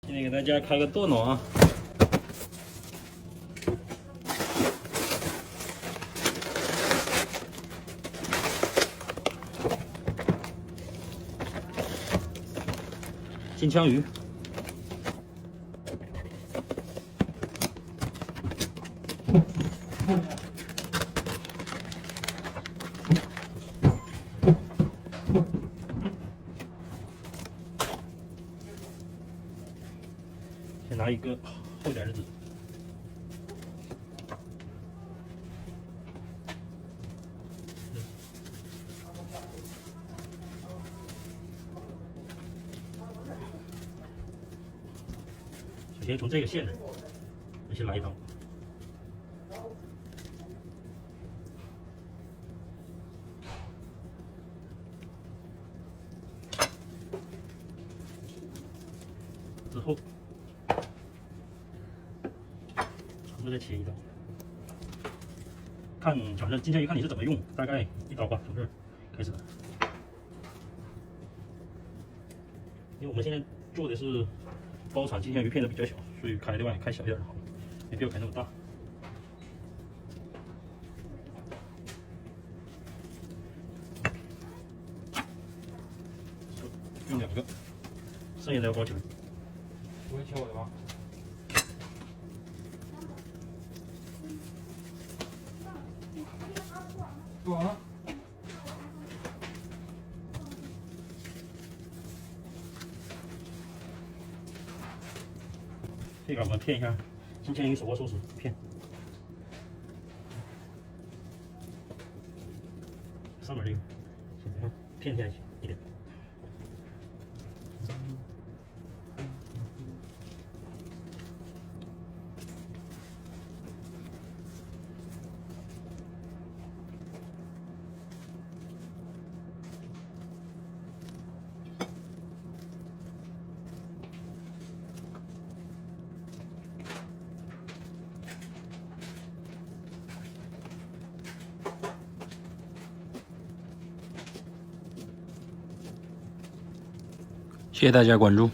今天给大家开个炖笼啊。金枪鱼，先拿一个厚点的纸，首先从这个线这儿，我先来一刀。 之后，长着再切一刀。看，反正金枪鱼看你是怎么用，大概一刀吧，从这儿开始。因为我们现在做的是包产金枪鱼片的比较小，所以开的话也开小一点好，没必要开那么大。用2个，剩下的要包起来。 不会切我的吗？做完了。这个我们片一下金枪鱼手握寿司片，上面这个先片下去一点。 谢谢大家关注。